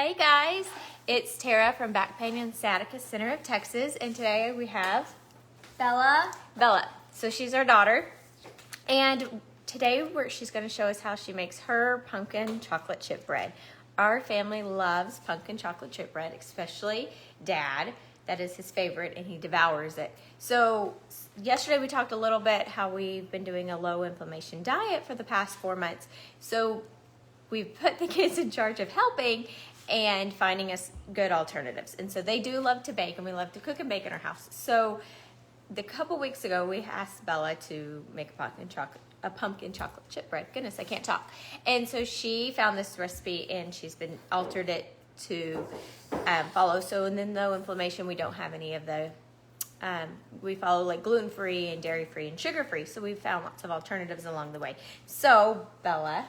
Hey guys, it's Tara from Back Pain and Sciatica Center of Texas, and today we have Bella. So she's our daughter, and today she's going to show us how she makes her pumpkin chocolate chip bread. Our family loves pumpkin chocolate chip bread, especially Dad. That is his favorite, and he devours it. So yesterday we talked a little bit how we've been doing a low inflammation diet for the past 4 months. So we've put the kids in charge of helping and finding us good alternatives. And so they do love to bake, and we love to cook and bake in our house. So a couple weeks ago, we asked Bella to make a pumpkin chocolate chip bread. Goodness, I can't talk. And so she found this recipe, and she's been altered it to follow. So in the no inflammation, we don't have any of the, we follow like gluten-free and dairy-free and sugar-free. So we've found lots of alternatives along the way. So Bella,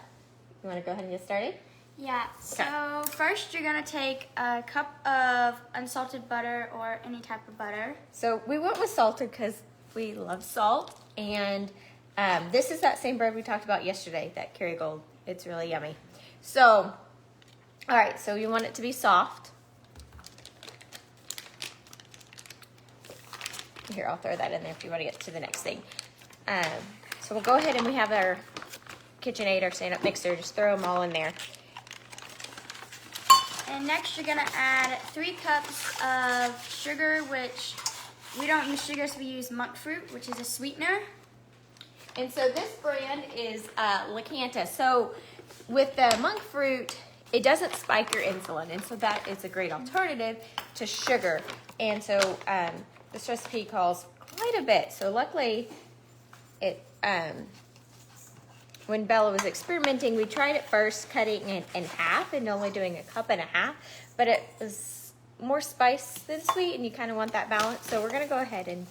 you want to go ahead and get started? Yeah, so first you're going to take a cup of unsalted butter or any type of butter. So we went with salted because we love salt. And this is that same bread we talked about yesterday, that Kerrygold. It's really yummy. So, all right, so you want it to be soft. Here, I'll throw that in there if you want to get to the next thing. So we'll go ahead, and we have our KitchenAid, our stand-up mixer. Just throw them all in there. And next you're going to add 3 cups of sugar, which we don't use sugar, so we use monk fruit, which is a sweetener. And so this brand is Lacanta. So with the monk fruit, it doesn't spike your insulin, and so that is a great alternative to sugar. And so this recipe calls quite a bit. So luckily, it when Bella was experimenting, we tried it first cutting it in half and only doing a cup and a half, but it was more spice than sweet, and you kind of want that balance. So we're going to go ahead and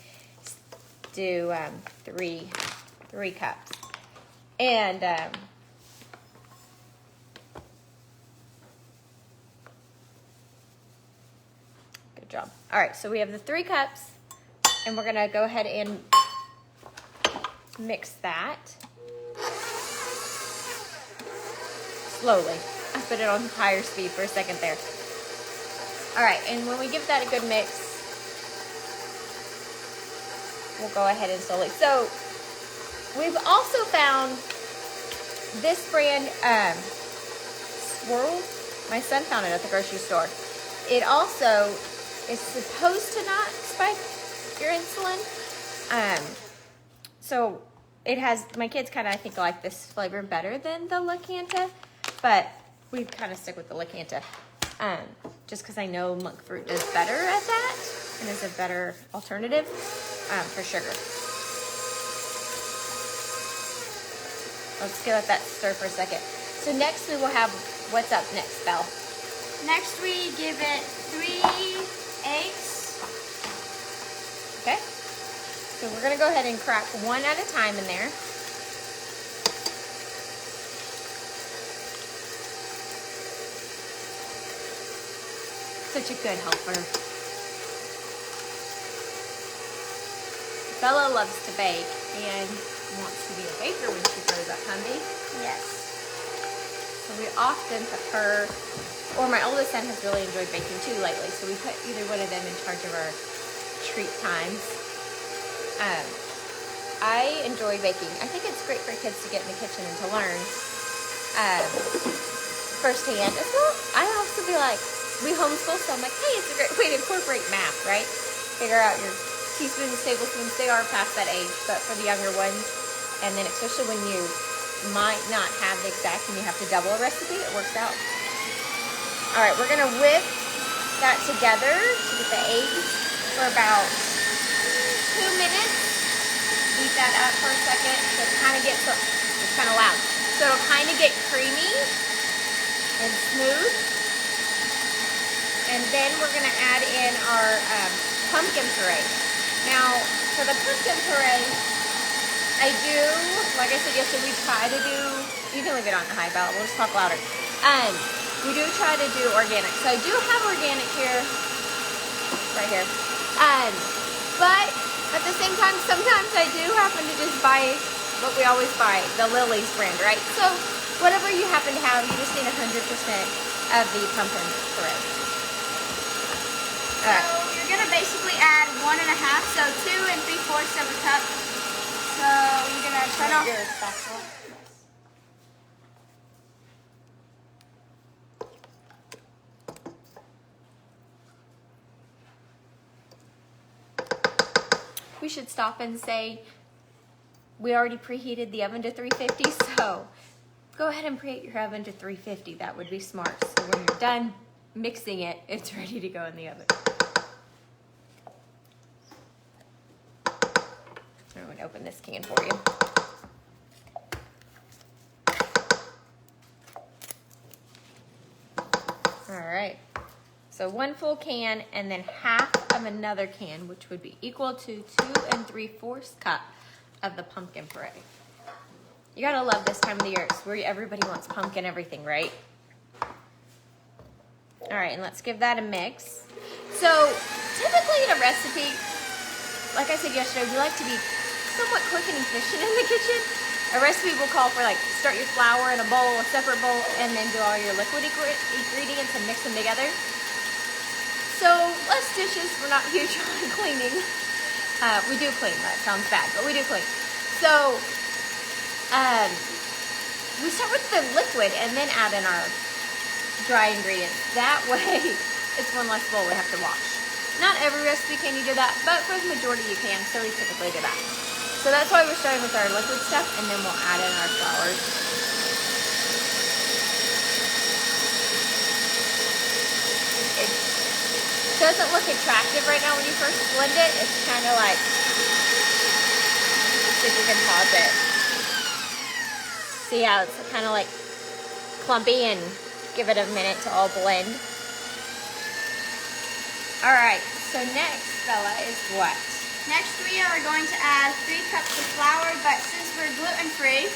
do 3 cups. And good job. All right, so we have the 3 cups, and we're going to go ahead and mix that slowly. I put it on higher speed for a second there. All right, and when we give that a good mix, we'll go ahead and slowly. So we've also found this brand, Swirl. My son found it at the grocery store. It also is supposed to not spike your insulin. So it has, my kids kind of, I think, like this flavor better than the Lacanta, but we kind of stick with the Lacanta, just because I know monk fruit does better at that and is a better alternative for sugar. Let's let that stir for a second. So next we will have, what's up next, Belle? Next we give it 3 eggs. Okay. So we're going to go ahead and crack 1 at a time in there. Such a good helper. Bella loves to bake and wants to be a baker when she grows up, huh, Bea? Yes. So we often put her, or my oldest son has really enjoyed baking too lately, so we put either one of them in charge of our treat times. I enjoy baking. I think it's great for kids to get in the kitchen and to learn firsthand. As well, I also be like, we homeschool, so I'm like, hey, it's a great way to incorporate math, right? Figure out your teaspoons, tablespoons. They are past that age, but for the younger ones, and then especially when you might not have the exact and you have to double a recipe, it works out. All right, we're gonna whip that together to get the eggs for about 2 minutes. Beat that up for a second so it kind of gets, it's kind of loud, so it'll kind of get creamy and smooth. And then we're going to add in our pumpkin puree. Now, for the pumpkin puree, I do, like I said yesterday, we try to do, you can leave it on the high, Bella, we'll just talk louder. We do try to do organic. So I do have organic here, right here. But at the same time, sometimes I do happen to just buy what we always buy, the Lily's brand, right? So Whatever you happen to have, you just need 100% of the pumpkin puree. So you're gonna basically add 1 1/2, so 2 3/4 of a cup. So you're gonna turn off your spatula. We should stop and say we already preheated the oven to 350, so go ahead and preheat your oven to 350. That would be smart. So when you're done mixing it, it's ready to go in the oven. I'm going to open this can for you. All right. So 1 full can and then half of another can, which would be equal to 2 3/4 cup of the pumpkin puree. You gotta love this time of the year. It's where everybody wants pumpkin everything, right? All right, and let's give that a mix. So typically in a recipe, like I said yesterday, we like to be somewhat quick and efficient in the kitchen. A recipe will call for like start your flour in a bowl, a separate bowl, and then do all your liquid ingredients and mix them together. So less dishes. We're not huge on cleaning. We do clean. That sounds bad, but we do clean. So we start with the liquid and then add in our dry ingredients. That way, it's one less bowl we have to wash. Not every recipe can you do that, but for the majority you can, so we typically do that. So that's why we're starting with our liquid stuff, and then we'll add in our flours. It doesn't look attractive right now when you first blend it. It's kind of like, let's see if we can pause it. See how it's kind of like clumpy, and give it a minute to all blend. All right, so next, Bella, is what? Next, we are going to add 3 cups of flour, but since we're gluten-free,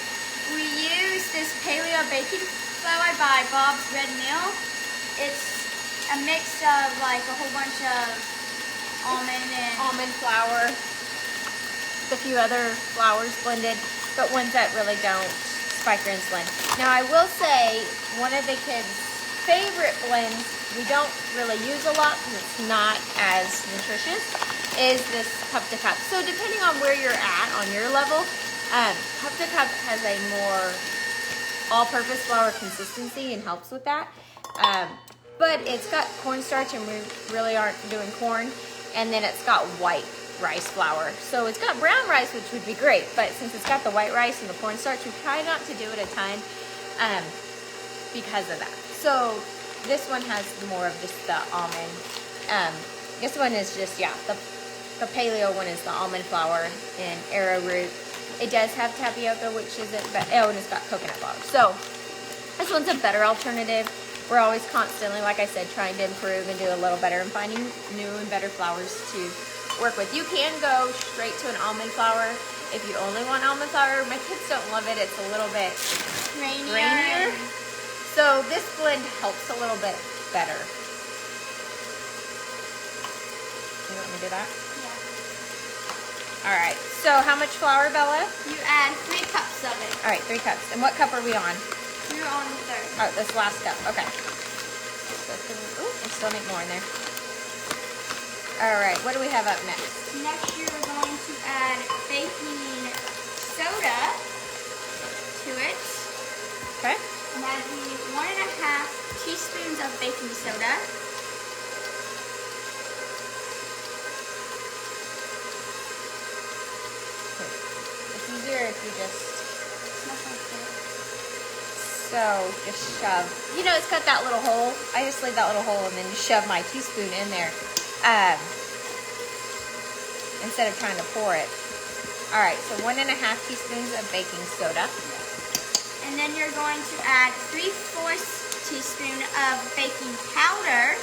we use this paleo baking flour by Bob's Red Mill. It's a mix of like a whole bunch of almond flour, a few other flours blended, but ones that really don't spike your insulin. Now, I will say one of the kids' favorite blends we don't really use a lot because it's not as nutritious, is this cup to cup. So depending on where you're at on your level, cup to cup has a more all-purpose flour consistency and helps with that. But it's got cornstarch, and we really aren't doing corn, and then it's got white rice flour. So it's got brown rice, which would be great, but since it's got the white rice and the cornstarch, we try not to do it a ton because of that. So this one has more of just the almond. This one is just, yeah, the paleo one is the almond flour and arrowroot. It does have tapioca, which isn't, but oh, and it's got coconut flour. So this one's a better alternative. We're always constantly, like I said, trying to improve and do a little better and finding new and better flours to work with. You can go straight to an almond flour if you only want almond flour. My kids don't love it. It's a little bit grainier. So this blend helps a little bit better. You want me to do that? Yeah. All right. So how much flour, Bella? You add 3 cups of it. All right, 3 cups. And what cup are we on? You're on the 3rd. Oh, this last cup. Okay. So, I still need more in there. All right. What do we have up next? Next, you're going to add baking soda to it. Okay. And that'd be 1 1/2 teaspoons of baking soda. It's easier if you just, so just shove. You know, it's got that little hole. I just leave that little hole and then just shove my teaspoon in there instead of trying to pour it. All right, so 1 1/2 teaspoons of baking soda. And then you're going to add 3/4 teaspoon of baking powder.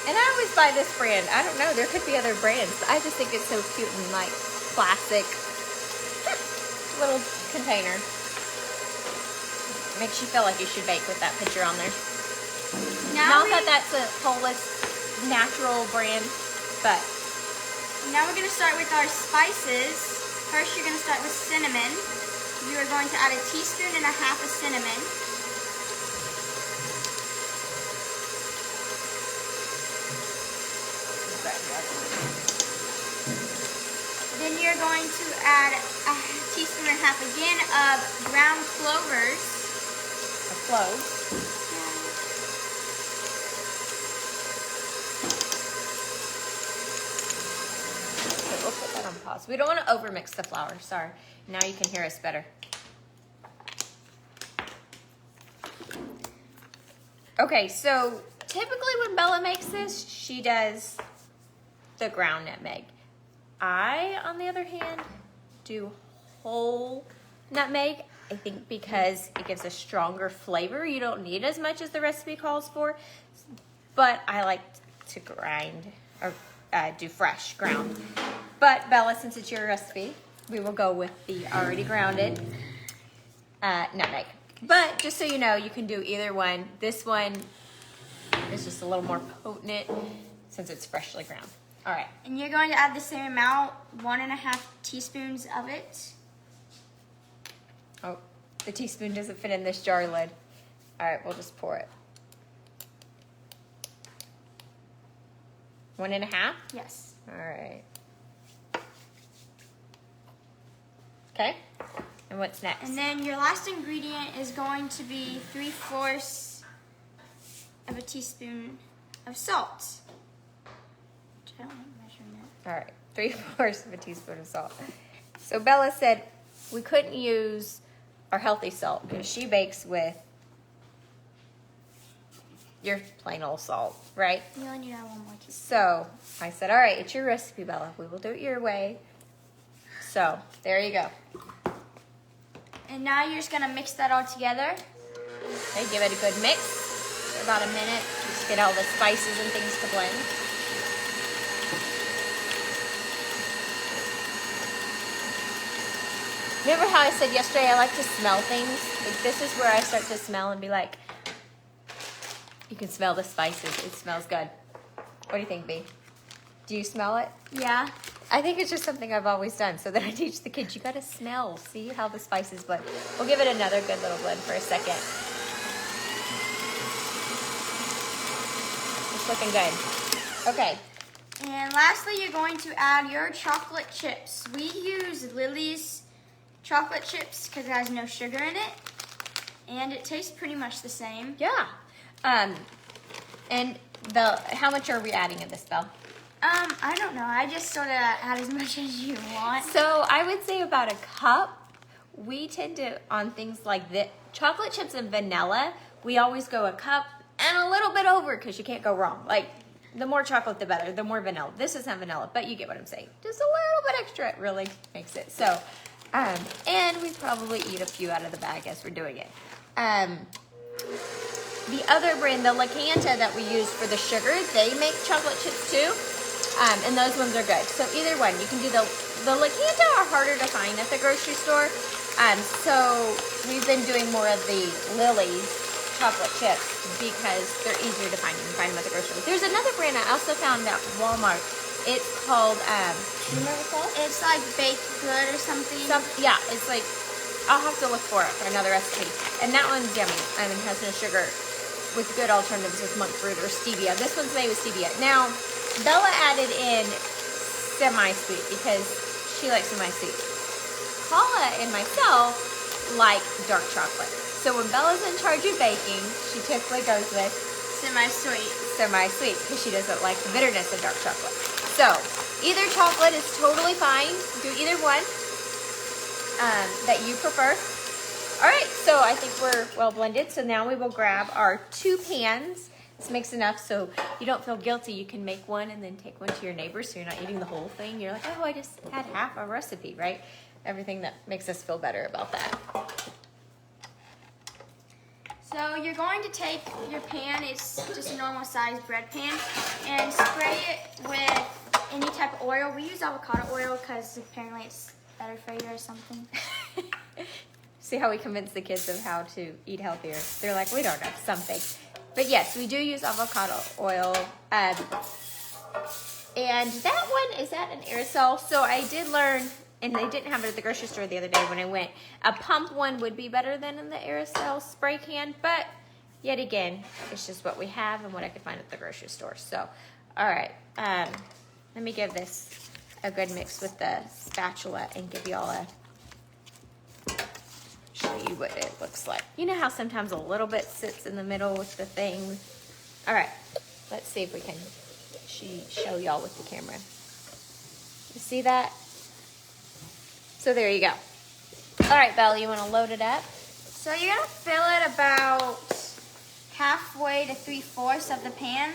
And I always buy this brand. I don't know, there could be other brands. I just think it's so cute and like classic little container. Makes you feel like you should bake with that picture on there. Not that that's a Polish natural brand. but Now we're gonna start with our spices. First, you're gonna start with cinnamon. You are going to add 1.5 teaspoons of cinnamon. Then you're going to add 1.5 teaspoons again of ground clovers. cloves. Okay, we'll put that on pause. We don't want to overmix the flour. Sorry. Now you can hear us better. Okay, so typically when Bella makes this, she does the ground nutmeg. I, on the other hand, do whole nutmeg. I think because it gives a stronger flavor. You don't need as much as the recipe calls for, but I like to grind or do fresh ground. But Bella, since it's your recipe, we will go with the already grounded nutmeg. But just so you know, you can do either one. This one is just a little more potent since it's freshly ground. All right. And you're going to add the same amount, 1.5 teaspoons of it. Oh, the teaspoon doesn't fit in this jar lid. All right, we'll just pour it. 1.5? Yes. All right. Okay. And what's next? And then your last ingredient is going to be 3/4 of a teaspoon of salt. Which I don't like measuring it. All right, 3/4 of a teaspoon of salt. So Bella said we couldn't use our healthy salt because she bakes with your plain old salt, right? You only need to add 1 more teaspoon. So I said, all right, it's your recipe, Bella. We will do it your way. So there you go. And now you're just gonna mix that all together. Okay, give it a good mix for about a minute. Just get all the spices and things to blend. Remember how I said yesterday I like to smell things? Like this is where I start to smell and be like, you can smell the spices. It smells good. What do you think, B? Do you smell it? Yeah. I think it's just something I've always done. So that I teach the kids, you gotta smell, see how the spices blend. We'll give it another good little blend for a second. It's looking good. Okay. And lastly, you're going to add your chocolate chips. We use Lily's chocolate chips because it has no sugar in it. And it tastes pretty much the same. Yeah. And how much are we adding in this, Belle? I don't know. I just sort of add as much as you want. So I would say about a cup. We tend to, on things like this, chocolate chips and vanilla, we always go a cup and a little bit over because you can't go wrong. Like, the more chocolate, the better. The more vanilla. This isn't vanilla, but you get what I'm saying. Just a little bit extra, it really makes it. So, and we probably eat a few out of the bag as we're doing it. The other brand, the La Canta that we use for the sugar, they make chocolate chips too. And those ones are good. So either one, you can do the La Canta are harder to find at the grocery store. So we've been doing more of the Lily's chocolate chips because they're easier to find. You can find them at the grocery store. There's another brand I also found at Walmart. It's called, do you remember what it's called? It's like baked good or something. Yeah, it's like, I'll have to look for it for another recipe. And that one's yummy. I mean, it has no sugar with good alternatives with monk fruit or stevia. This one's made with stevia. Now, Bella added in semi-sweet because she likes semi-sweet. Paula and myself like dark chocolate. So when Bella's in charge of baking, she typically goes with Semi-sweet. semi-sweet because she doesn't like the bitterness of dark chocolate. So either chocolate is totally fine. Do either one that you prefer. All right, so I think we're well blended. So now we will grab our 2 pans. This makes enough so you don't feel guilty. You can make one and then take one to your neighbors so you're not eating the whole thing. You're like, oh, I just had half a recipe, right? Everything that makes us feel better about that. So you're going to take your pan, it's just a normal sized bread pan, and spray it with any type of oil. We use avocado oil because apparently it's better for you or something. See how we convince the kids of how to eat healthier. They're like, we don't know, something. But yes, we do use avocado oil. And that one is at an aerosol. So I did learn, and they didn't have it at the grocery store the other day when I went, a pump one would be better than in the aerosol spray can, but yet again, it's just what we have and what I could find at the grocery store. So, all right, let me give this a good mix with the spatula and give y'all a, show you what it looks like. You know how sometimes a little bit sits in the middle with the thing? All right, let's see if we can show y'all with the camera. You see that? So there you go. All right, Bella, you want to load it up? So you're gonna fill it about halfway to 3/4 of the pan.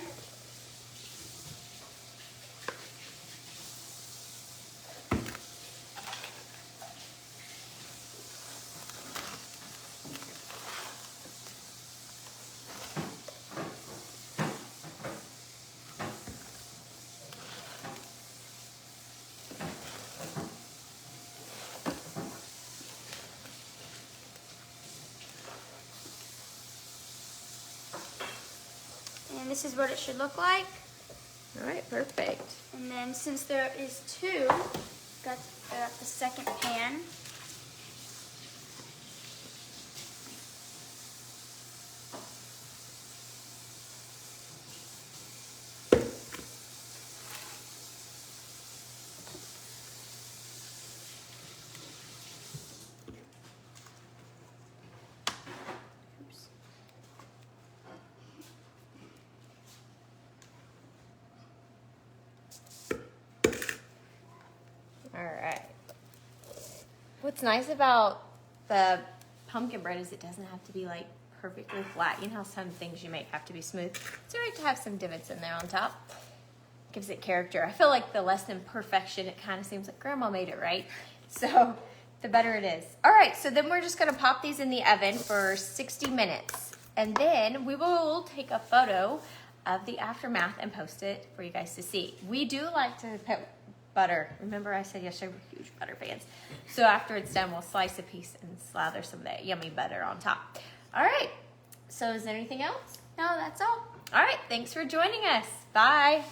And this is what it should look like. All right, perfect. And then since there is two, got to fill up the second pan. Oops. All right. What's nice about the pumpkin bread is it doesn't have to be like perfectly flat. You know how some things you make have to be smooth. It's all right to have some divots in there on top. Gives it character. I feel like the less than perfection, it kind of seems like grandma made it, right? So the better it is. All right, so then we're just gonna pop these in the oven for 60 minutes. And then we will take a photo of the aftermath and post it for you guys to see. We do like to put butter. Remember I said yesterday we're huge butter fans. So after it's done, we'll slice a piece and slather some of that yummy butter on top. All right, so is there anything else? No, that's all. All right, thanks for joining us. Bye.